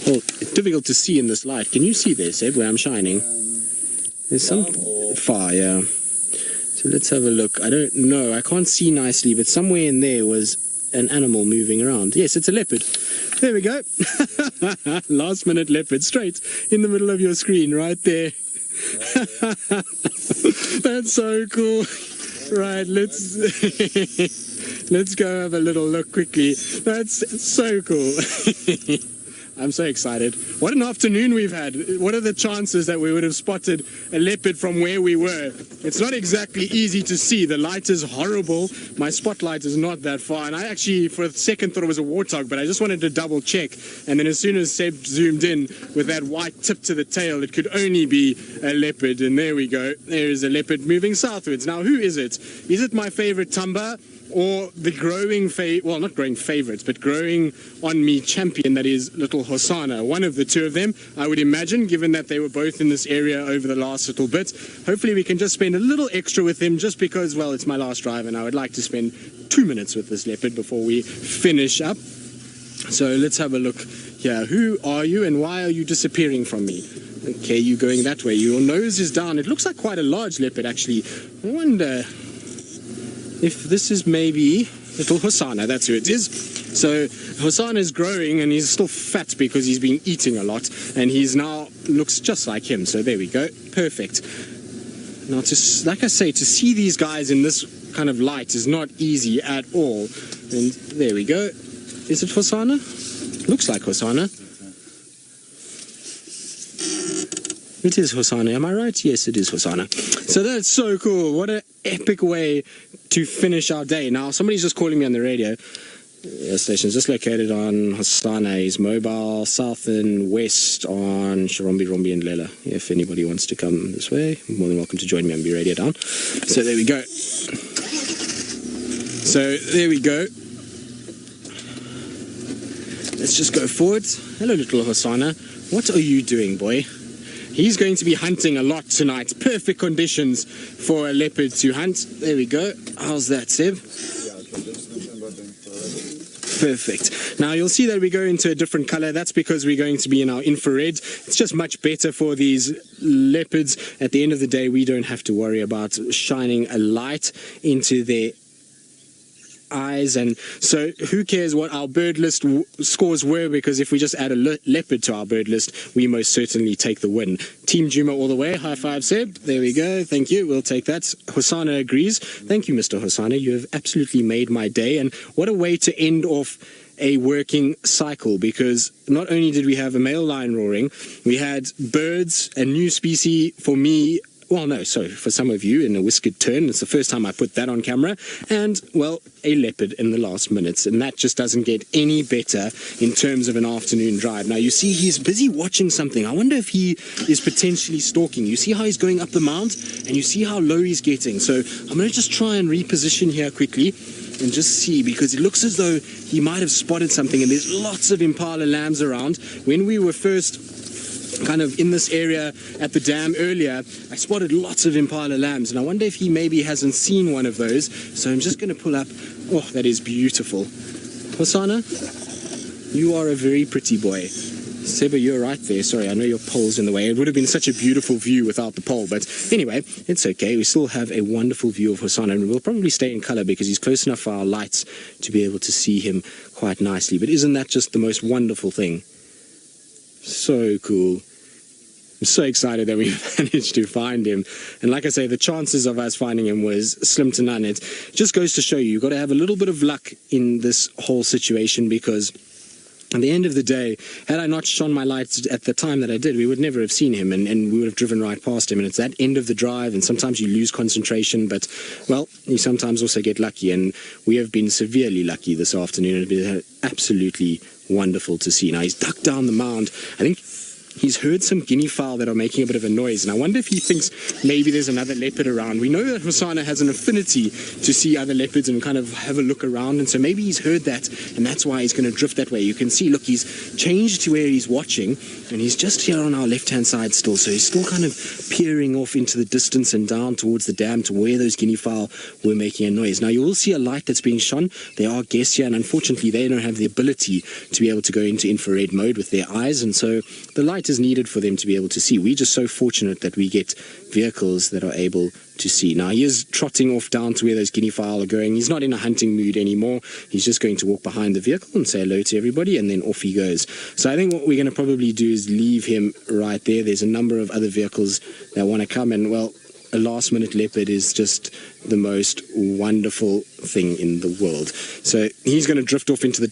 Well, it's difficult to see in this light. Can you see there, Seb, where I'm shining? There's some far, yeah. So let's have a look. I don't know. I can't see nicely, but somewhere in there was an animal moving around. Yes, it's a leopard. There we go. Last minute leopard, straight in the middle of your screen, right there. That's so cool. Right, let's let's go have a little look quickly. That's so cool. I'm so excited. What an afternoon we've had. What are the chances that we would have spotted a leopard from where we were? It's not exactly easy to see. The light is horrible. My spotlight is not that far. And I actually, for a second, thought it was a warthog, but I just wanted to double check. And then as soon as Seb zoomed in with that white tip to the tail, it could only be a leopard. And there we go. There is a leopard moving southwards. Now, who is it? Is it my favorite Tumba? Or the growing, well, not growing favorites, but growing on me champion, that is little Hosana. One of the two of them, I would imagine, given that they were both in this area over the last little bit. Hopefully we can just spend a little extra with him, just because, well, it's my last drive and I would like to spend 2 minutes with this leopard before we finish up. So let's have a look here. Who are you and why are you disappearing from me? Okay, you going that way. Your nose is down. It looks like quite a large leopard, actually. I wonder if this is maybe little Hosana. That's who it is. So Hosana is growing and he's still fat because he's been eating a lot, and he's now looks just like him. So there we go. Perfect. Now, like I say, to see these guys in this kind of light is not easy at all. And there we go. Is it Hosana? Looks like Hosana. It is Hosana, am I right? Yes, it is Hosana. So that's so cool. What an epic way to finish our day. Now, somebody's just calling me on the radio. Station's just located on Hosana. He's mobile, south and west on Shirombi, Rombi and Lela. If anybody wants to come this way, you're more than welcome to join me and be radio down. So there we go. So there we go. Let's just go forward. Hello, little Hosana. What are you doing, boy? He's going to be hunting a lot tonight. Perfect conditions for a leopard to hunt. There we go. How's that, Seb? Perfect. Now you'll see that we go into a different color. That's because we're going to be in our infrared. It's just much better for these leopards. At the end of the day, we don't have to worry about shining a light into their eyes, and so who cares what our bird list scores were, because if we just add a leopard to our bird list, we most certainly take the win. Team Djuma all the way. High five, Seb. There we go. Thank you. We'll take that. Hosana agrees. Thank you, Mr. Hosana. You have absolutely made my day, and what a way to end off a working cycle, because not only did we have a male lion roaring, we had birds, a new species for me. Well, no, sorry, for some of you in a whiskered tern. It's the first time I put that on camera. And, well, a leopard in the last minutes. And that just doesn't get any better in terms of an afternoon drive. Now, you see he's busy watching something. I wonder if he is potentially stalking. You see how he's going up the mount? And you see how low he's getting. So I'm going to just try and reposition here quickly and just see, because it looks as though he might have spotted something. And there's lots of impala lambs around. When we were first kind of in this area at the dam earlier, I spotted lots of impala lambs, and I wonder if he maybe hasn't seen one of those. So I'm just going to pull up. Oh, that is beautiful. Hosana, you are a very pretty boy. Seba, you're right there. Sorry, I know your pole's in the way. It would have been such a beautiful view without the pole, but anyway, it's okay. We still have a wonderful view of Hosana, and we'll probably stay in color because he's close enough for our lights to be able to see him quite nicely. But isn't that just the most wonderful thing? So cool. I'm so excited that we managed to find him. And like I say, the chances of us finding him was slim to none. It just goes to show you've got to have a little bit of luck in this whole situation, because at the end of the day, had I not shone my lights at the time that I did, we would never have seen him, and we would have driven right past him. And it's that end of the drive, and sometimes you lose concentration, but, well, you sometimes also get lucky, and we have been severely lucky this afternoon. It's been absolutely wonderful to see. Now, he's ducked down the mound. I think he's heard some guinea fowl that are making a bit of a noise, and I wonder if he thinks maybe there's another leopard around. We know that Hosana has an affinity to see other leopards and kind of have a look around, and so maybe he's heard that, and that's why he's going to drift that way. You can see, look, he's changed to where he's watching, and he's just here on our left-hand side still, so he's still kind of peering off into the distance and down towards the dam to where those guinea fowl were making a noise. Now, you will see a light that's being shone. There are guests here, and unfortunately, they don't have the ability to be able to go into infrared mode with their eyes, and so the light is needed for them to be able to see. We're just so fortunate that we get vehicles that are able to see. Now, he is trotting off down to where those guinea fowl are going. He's not in a hunting mood anymore. He's just going to walk behind the vehicle and say hello to everybody, and then off he goes. So I think what we're going to probably do is leave him right there. There's a number of other vehicles that want to come, and, well, a last-minute leopard is just the most wonderful thing in the world. So he's going to drift off into the